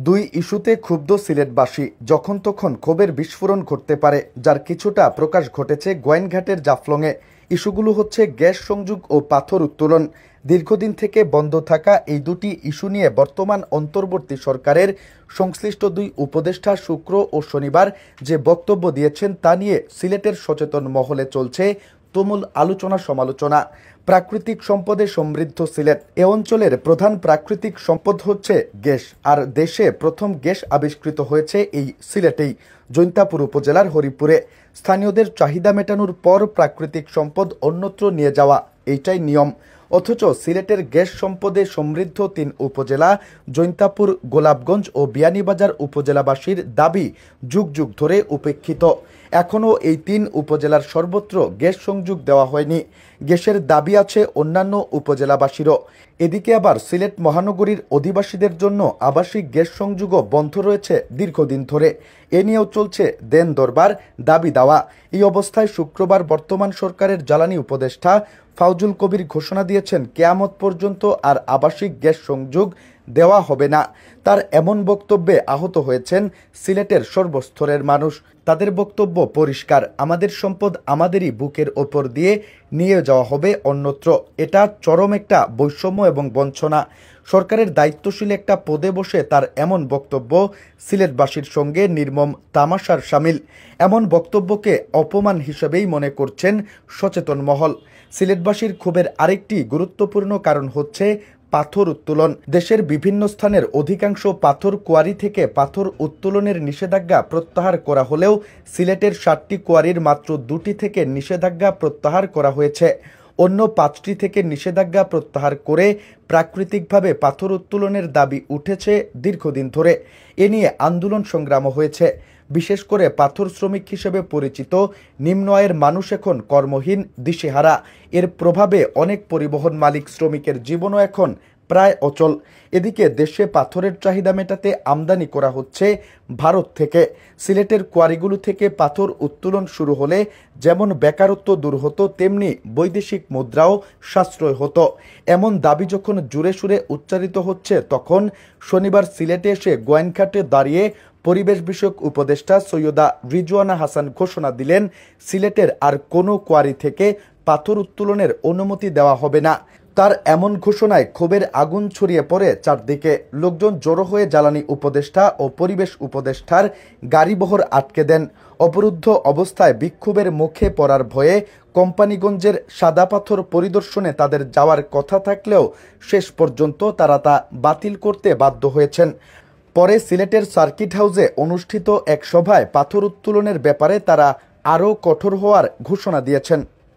দুই ইস্যুতে ক্ষুব্ধ সিলেটবাসী। যখন তখন ক্ষোভের বিস্ফোরণ ঘটতে পারে, যার কিছুটা প্রকাশ ঘটেছে গোয়াইনঘাটের জাফলংয়ে। ইস্যুগুলো হচ্ছে গ্যাস সংযোগ ও পাথর উত্তোলন। দীর্ঘদিন থেকে বন্ধ থাকা এই দুটি ইস্যু নিয়ে বর্তমান অন্তর্বর্তী সরকারের সংশ্লিষ্ট দুই উপদেষ্টা শুক্র ও শনিবার যে বক্তব্য দিয়েছেন তা নিয়ে সিলেটের সচেতন মহলে চলছে তুমুল আলোচনা সমালোচনা। প্রাকৃতিক সম্পদে সমৃদ্ধ সিলেট। এ অঞ্চলের প্রধান প্রাকৃতিক সম্পদ হচ্ছে গ্যাস, আর দেশে প্রথম গ্যাস আবিষ্কৃত হয়েছে এই সিলেটেই, জৈন্তাপুর উপজেলার হরিপুরে। স্থানীয়দের চাহিদা মেটানোর পর প্রাকৃতিক সম্পদ অন্যত্র নিয়ে যাওয়া, এইটাই নিয়ম। অথচ সিলেটের গ্যাস সম্পদে সমৃদ্ধ তিন উপজেলা জৈন্তাপুর, গোলাপগঞ্জ ও বিয়ানীবাজার উপজেলাবাসীর দাবি যুগ যুগ ধরে উপেক্ষিত। এখনও এই তিন উপজেলার সর্বত্র গ্যাস সংযোগ দেওয়া হয়নি। গ্যাসের দাবি আছে অন্যান্য উপজেলাবাসীরও। এদিকে আবার সিলেট মহানগরীর অধিবাসীদের জন্য আবাসিক গ্যাস সংযোগও বন্ধ রয়েছে দীর্ঘদিন ধরে। এ নিয়েও চলছে দেন দরবার, দাবি দেওয়া। এই অবস্থায় শুক্রবার বর্তমান সরকারের জ্বালানি উপদেষ্টা ফাউজুল কবির ঘোষণা দিয়েছেন কেয়ামত পর্যন্ত আর আবাসিক গ্যাস সংযোগ দেওয়া হবে না। তার এমন বক্তব্যে আহত হয়েছেন সিলেটের সর্বস্তরের মানুষ। তাদের বক্তব্য পরিষ্কার, আমাদের সম্পদ আমাদেরই বুকের ওপর দিয়ে নিয়ে যাওয়া হবে অন্যত্র। এটা চরম একটা বৈষম্য এবং বঞ্চনা। সরকারের দায়িত্বশীল একটা পদে বসে তার এমন বক্তব্য সিলেটবাসীর সঙ্গে নির্মম তামাশার শামিল। এমন বক্তব্যকে অপমান হিসেবেই মনে করছেন সচেতন মহল। সিলেটবাসীর ক্ষোভের আরেকটি গুরুত্বপূর্ণ কারণ হচ্ছে পাথর উত্তোলন। দেশের বিভিন্ন স্থানের অধিকাংশ পাথর কোয়ারি থেকে পাথর উত্তোলনের নিষেধাজ্ঞা প্রত্যাহার করা হলেও সিলেটের 7টি কোয়ারির মাত্র 2টি থেকে নিষেধাজ্ঞা প্রত্যাহার করা হয়েছে। অন্য 5টি থেকে নিষেধাজ্ঞা প্রত্যাহার করে প্রাকৃতিকভাবে পাথর উত্তোলনের দাবি উঠেছে দীর্ঘদিন ধরে। এ নিয়ে আন্দোলন সংগ্রামও হয়েছে। বিশেষ করে পাথর শ্রমিক হিসেবে পরিচিত নিম্ন আয়ের মানুষ এখন কর্মহীন, দিশেহারা। এর প্রভাবে অনেক পরিবহন মালিক শ্রমিকের জীবনও এখন প্রায় অচল। এদিকে দেশে পাথরের চাহিদা মেটাতে আমদানি করা হচ্ছে ভারত থেকে। সিলেটের কোয়ারিগুলো থেকে পাথর উত্তোলন শুরু হলে যেমন বেকারত্ব দূর হতো, তেমনি বৈদেশিক মুদ্রাও সাশ্রয় হতো। এমন দাবি যখন জুড়ে সুরে উচ্চারিত হচ্ছে, তখন শনিবার সিলেটে এসে গোয়াইনঘাটে দাঁড়িয়ে পরিবেশ বিষয়ক উপদেষ্টা সৈয়দা রিজওয়ানা হাসান ঘোষণা দিলেন, সিলেটের আর কোনো কোয়ারি থেকে পাথর উত্তোলনের অনুমতি দেওয়া হবে না। তার এমন ঘোষণায় ক্ষোভের আগুন ছড়িয়ে পড়ে চারদিকে। লোকজন জড়ো হয়ে জ্বালানি উপদেষ্টা ও পরিবেশ উপদেষ্টার গাড়িবহর আটকে দেন। অবরুদ্ধ অবস্থায় বিক্ষোভের মুখে পড়ার ভয়ে কোম্পানিগঞ্জের সাদা পাথর পরিদর্শনে তাদের যাওয়ার কথা থাকলেও শেষ পর্যন্ত তারা তা বাতিল করতে বাধ্য হয়েছেন। পরে সিলেটের সার্কিট হাউসে অনুষ্ঠিত এক সভায় পাথর উত্তোলনের ব্যাপারে তারা আরও কঠোর হওয়ার ঘোষণা দিয়েছেন।